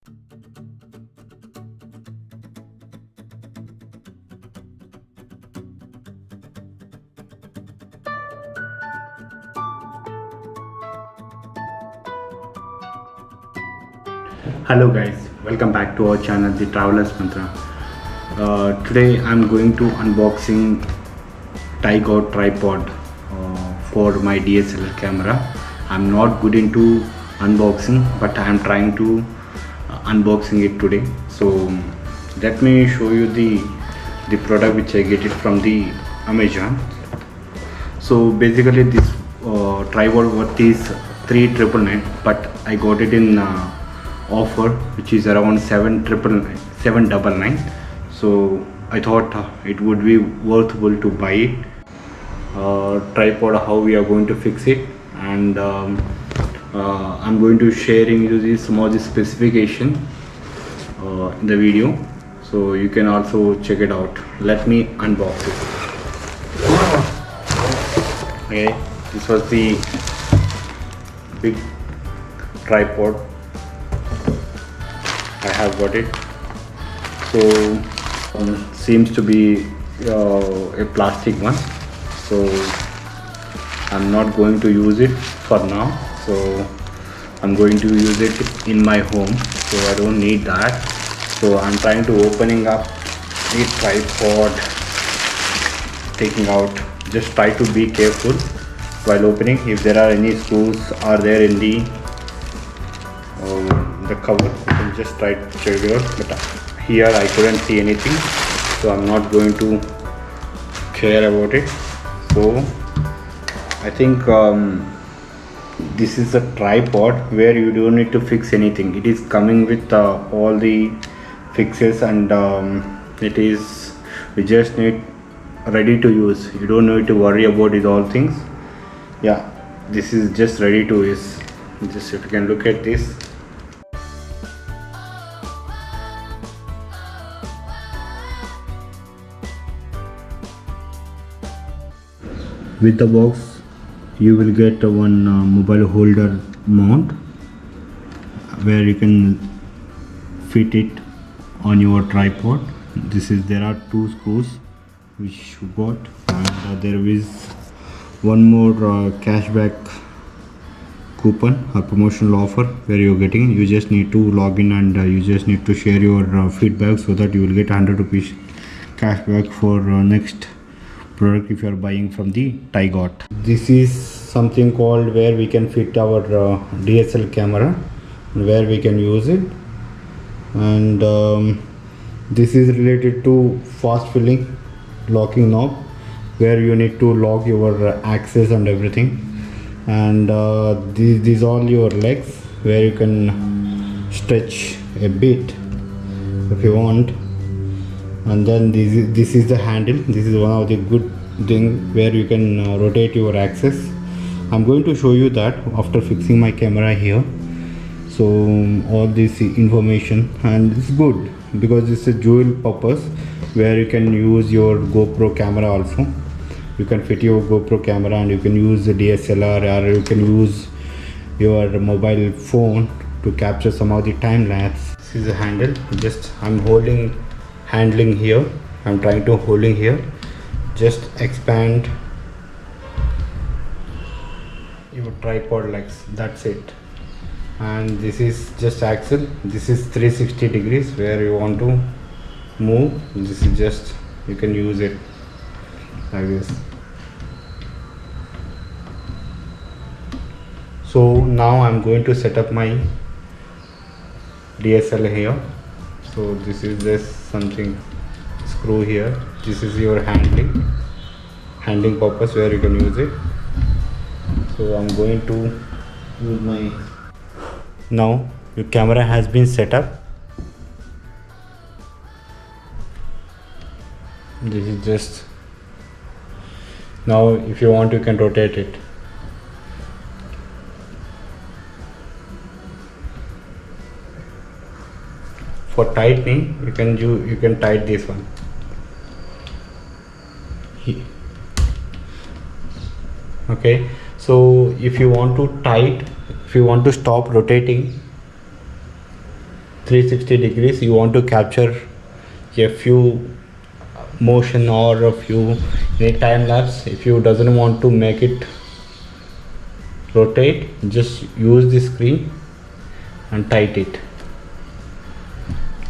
Hello guys, welcome back to our channel The Travelers Mantra. Today I'm going to unboxing Tygo tripod for my DSLR camera. I'm not good into unboxing, but I'm trying to unboxing it today. So let me show you the product which I get it from the Amazon. So basically this tripod worth is 3,999, but I got it in offer which is around 7,999. So I thought it would be worthwhile to buy it. Tripod, how we are going to fix it, and I'm going to sharing you this some of the specification in the video, so you can also check it out. Let me unbox it. Okay, this was the big tripod. I have got it. So seems to be a plastic one, so I'm not going to use it for now. So I'm going to use it in my home, so I don't need that. So I'm trying to opening up the tripod, taking out. Just try to be careful while opening. If there are any screws are there in the cover, you can just try to check it out. But here I couldn't see anything, so I'm not going to care about it. So I think this is a tripod where you don't need to fix anything. It is coming with all the fixes, and it is, we just need ready to use. You don't need to worry about it all things. Yeah, this is just ready to use. Just if you can look at this. With the box you will get one mobile holder mount where you can fit it on your tripod. There are two screws which you got, and there is one more cashback coupon or promotional offer where you're getting. You just need to log in, and you just need to share your feedback, so that you will get 100 rupees cashback for next product if you are buying from the Tygot. This is something called where we can fit our DSL camera, where we can use it, and this is related to fast filling locking knob, where you need to lock your access and everything. And these all your legs, where you can stretch a bit if you want. And then this is the handle. This is one of the good thing where you can rotate your axis. I'm going to show you that after fixing my camera here. So all this information, and it's good because it's a dual purpose, where you can use your GoPro camera also. You can fit your GoPro camera, and you can use the DSLR, or you can use your mobile phone to capture some of the time lapse. This is the handle. Just I'm handling here. I'm trying to holding here. Just expand your tripod legs. That's it. And this is just axle. This is 360 degrees where you want to move. This is just, you can use it like this. So now I'm going to set up my DSLR here. So this is just something screw here. This is your handling purpose where you can use it. So I'm going to use my, now your camera has been set up. This is just, now if you want you can rotate it. For tightening, you can tighten this one. Okay, so if you want to stop rotating 360 degrees. You want to capture a few motion or a few time lapse. If you doesn't want to make it rotate, just use the screen and tight it.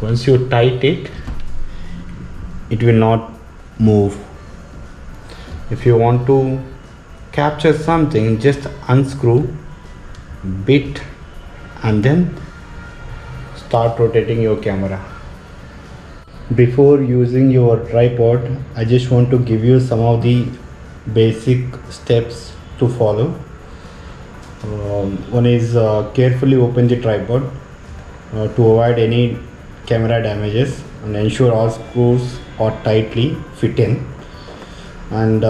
Once you tight it, it will not move. If you want to capture something, just unscrew bit and then start rotating your camera. Before using your tripod, I just want to give you some of the basic steps to follow. One is carefully open the tripod to avoid any camera damages and ensure all screws are tightly fit in. And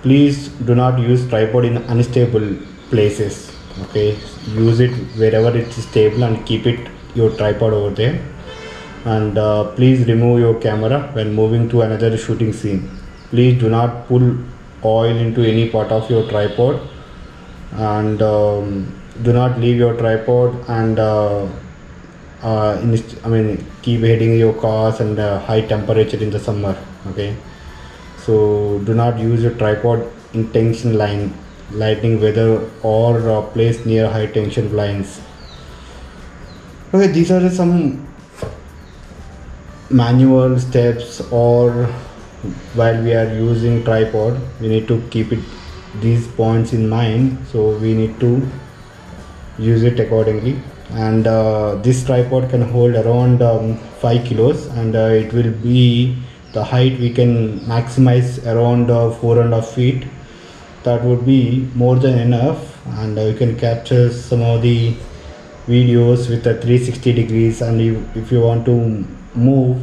please do not use tripod in unstable places. Okay, use it wherever it is stable and keep it your tripod over there. And please remove your camera when moving to another shooting scene. Please do not pull oil into any part of your tripod, and do not leave your tripod and keep heading your cars and high temperature in the summer. Okay, so do not use your tripod in tension lighting weather or place near high tension lines. Okay, these are some manual steps, or while we are using tripod we need to keep it these points in mind, so we need to use it accordingly. And this tripod can hold around 5 kilos, and it will be the height we can maximize around 4.5 feet. That would be more than enough, and you can capture some of the videos with a 360 degrees. And if you want to move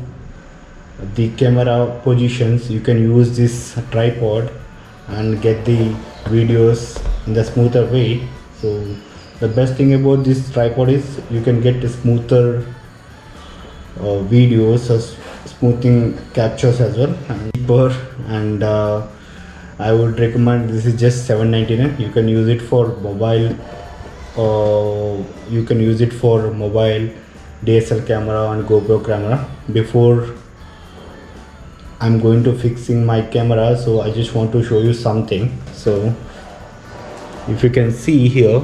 the camera positions, you can use this tripod and get the videos in the smoother way. So the best thing about this tripod is you can get smoother videos, smoothing captures as well, and cheaper. And I would recommend, this is just $7.99. You can use it for mobile, DSL camera and GoPro camera. Before I'm going to fixing my camera, so I just want to show you something. So if you can see here,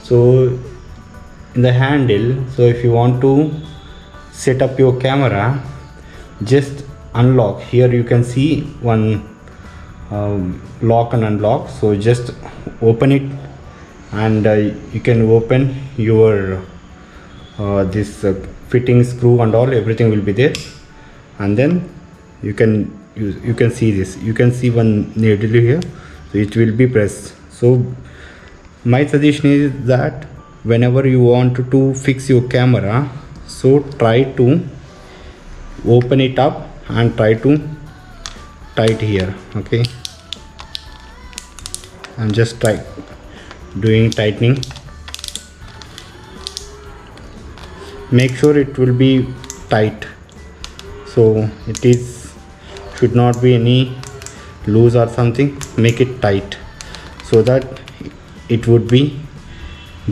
so in the handle, so if you want to set up your camera, just unlock. Here you can see one lock and unlock, so just open it, and you can open your this fitting screw and all, everything will be there. And then you can see this, you can see one needle here, so it will be pressed. So my suggestion is that whenever you want to fix your camera, so try to open it up and try to tight here. Okay, and just try doing tightening. Make sure it will be tight, so it is should not be any loose or something. Make it tight so that it would be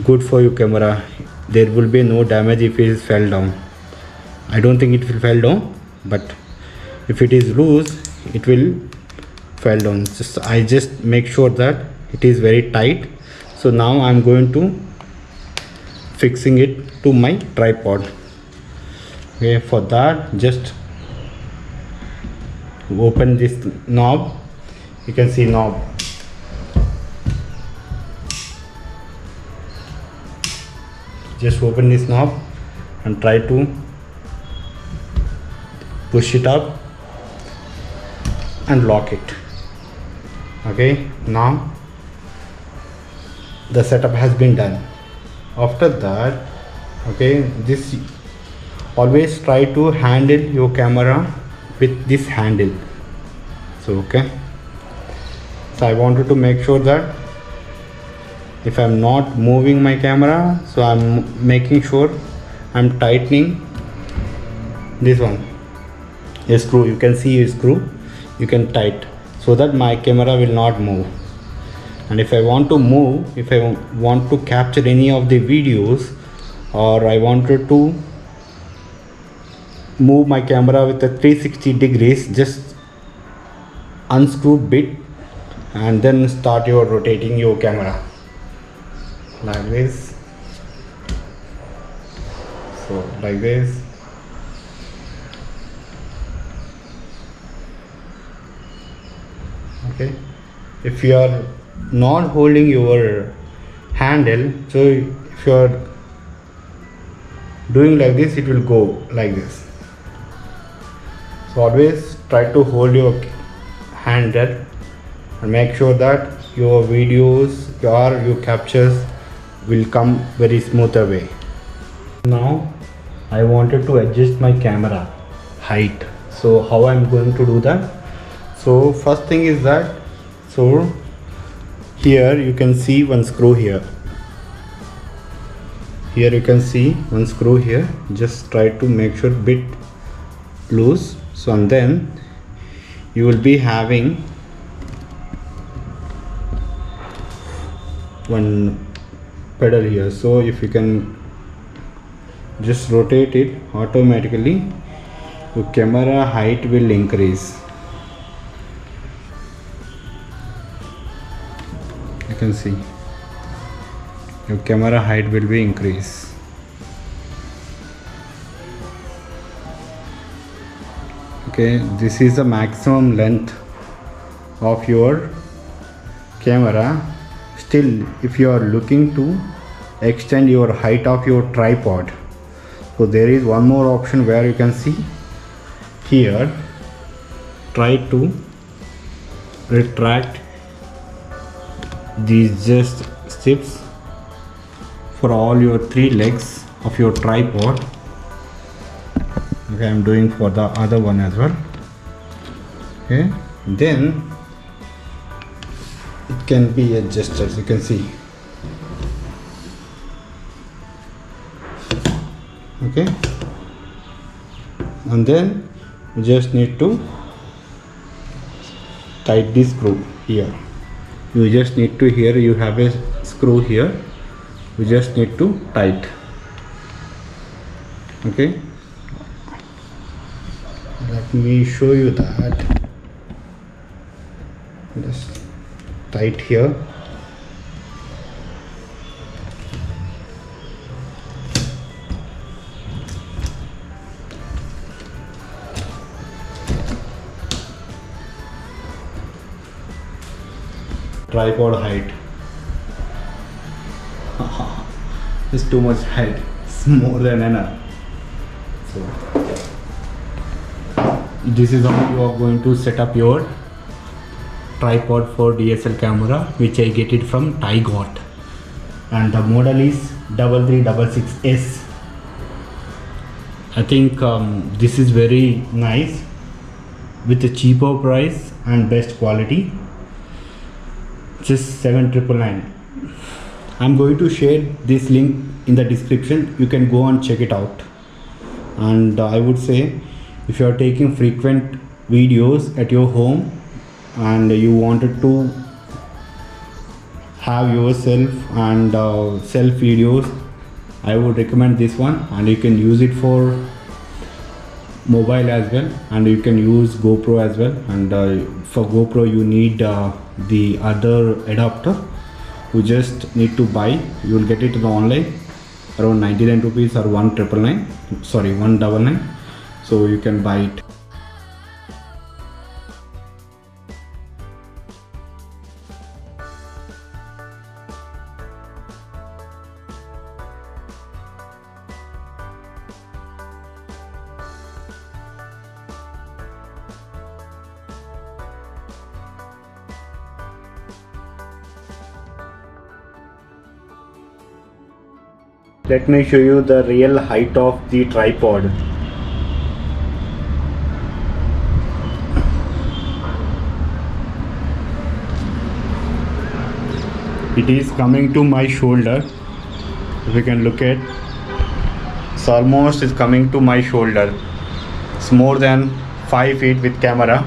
good for your camera. There will be no damage if it fell down. I don't think it will fall down, but if it is loose, it will fall down. I just make sure that it is very tight. So now I'm going to fixing it to my tripod. Okay, for that, just open this knob. You can see knob. Just open this knob and try to push it up and lock it. Okay, now the setup has been done. After that, okay, this always try to handle your camera with this handle. So okay, so I wanted to make sure that if I'm not moving my camera, so I'm making sure I'm tightening this one, a screw. You can see a screw, you can tight, so that my camera will not move. And if I want to move, if I want to capture any of the videos, or I wanted to move my camera with a 360 degrees, just unscrew bit and then start your rotating your camera like this. So like this. Okay, if you are not holding your handle, so if you are doing like this, it will go like this. So always try to hold your handle and make sure that your videos or your captures will come very smoother way. Now I wanted to adjust my camera height. So how I'm going to do that? So first thing is that, so here you can see one screw here. Here you can see one screw here. Just try to make sure bit loose. So and then you will be having one pedal here. So if you can just rotate it, automatically your camera height will increase. You can see your camera height will be increased. Okay, this is the maximum length of your camera. Still, if you are looking to extend your height of your tripod, so there is one more option where you can see here, try to retract these just strips for all your three legs of your tripod. Okay, I'm doing for the other one as well. Okay, then it can be adjusted, as you can see. Okay, and then you just need to tight this screw here. You just need to, here you have a screw here, you just need to tight. Okay, let me show you that. Just tight here. Tripod height. It's too much height. It's more than enough. So this is how you are going to set up your tripod for DSL camera, which I get it from Tygot, and the model is 3366S. I think this is very nice with a cheaper price and best quality. Just 7,999. I'm going to share this link in the description. You can go and check it out. And I would say, if you are taking frequent videos at your home and you wanted to have yourself and self videos, I would recommend this one, and you can use it for mobile as well, and you can use GoPro as well. And for GoPro you need the other adapter. You just need to buy. You will get it online around 99 rupees or 1,999. Sorry, 199. So you can buy it. Let me show you the real height of the tripod. It is coming to my shoulder. If you can look at, it's almost is coming to my shoulder. It's more than 5 feet with camera.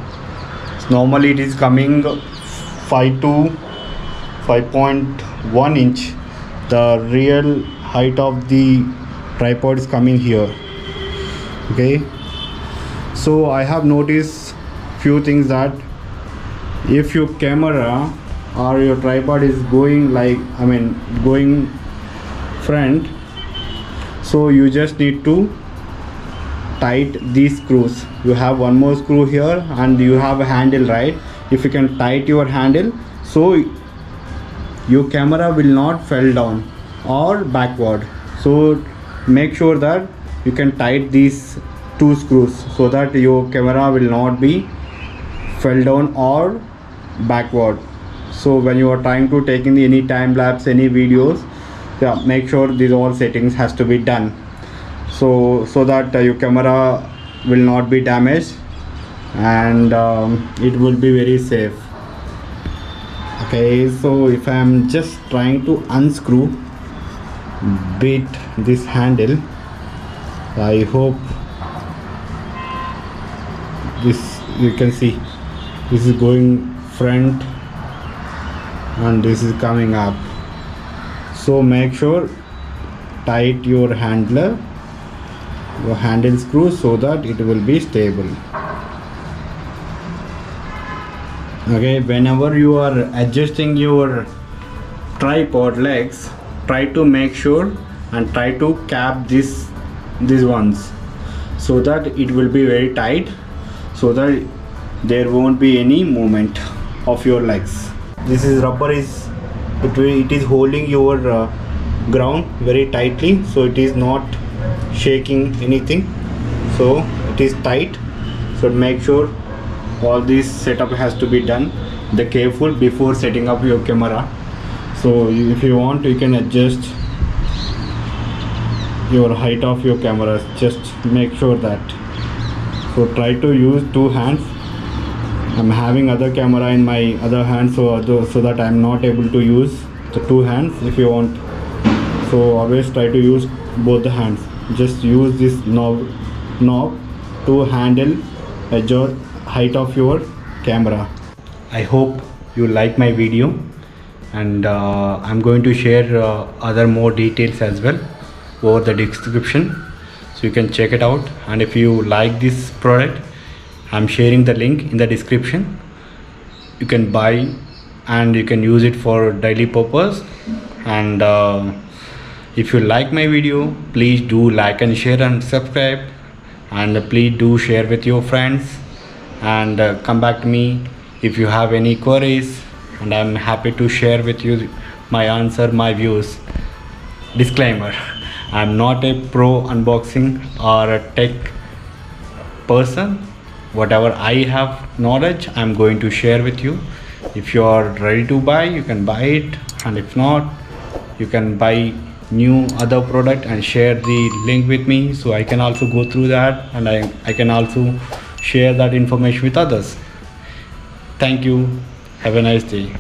So normally it is coming 5 to 5.1 inch. The real height of the tripod is coming here. Okay, so I have noticed few things that if your camera or your tripod is going like going front, so you just need to tight these screws. You have one more screw here and you have a handle, right? If you can tight your handle, so your camera will not fall down or backward. So make sure that you can tight these two screws so that your camera will not be fell down or backward. So when you are trying to take in any time lapse, any videos, yeah, make sure these all settings has to be done, so that your camera will not be damaged and it will be very safe. Okay, so if I am just trying to unscrew bit this handle, I hope this, you can see this is going front and this is coming up. So make sure tight your handle screw so that it will be stable. Okay, whenever you are adjusting your tripod legs, try to make sure and try to cap these ones so that it will be very tight, so that there won't be any movement of your legs. This is rubber is it is holding your ground very tightly, so it is not shaking anything, so it is tight. So make sure all this setup has to be done the careful before setting up your camera. So if you want, you can adjust your height of your camera, just make sure that. So try to use two hands. I'm having other camera in my other hand, so that I'm not able to use the two hands. If you want, so always try to use both the hands. Just use this knob to handle adjust height of your camera. I hope you like my video, and I'm going to share other more details as well over the description, so you can check it out. And if you like this product, I'm sharing the link in the description. You can buy and you can use it for daily purpose. And if you like my video, please do like and share and subscribe, and please do share with your friends, and come back to me if you have any queries, and I'm happy to share with you my answer, my views. Disclaimer, I'm not a pro unboxing or a tech person. Whatever I have knowledge, I'm going to share with you. If you are ready to buy, you can buy it, and if not, you can buy new other product and share the link with me, so I can also go through that, and I can also share that information with others. Thank you. Have a nice day.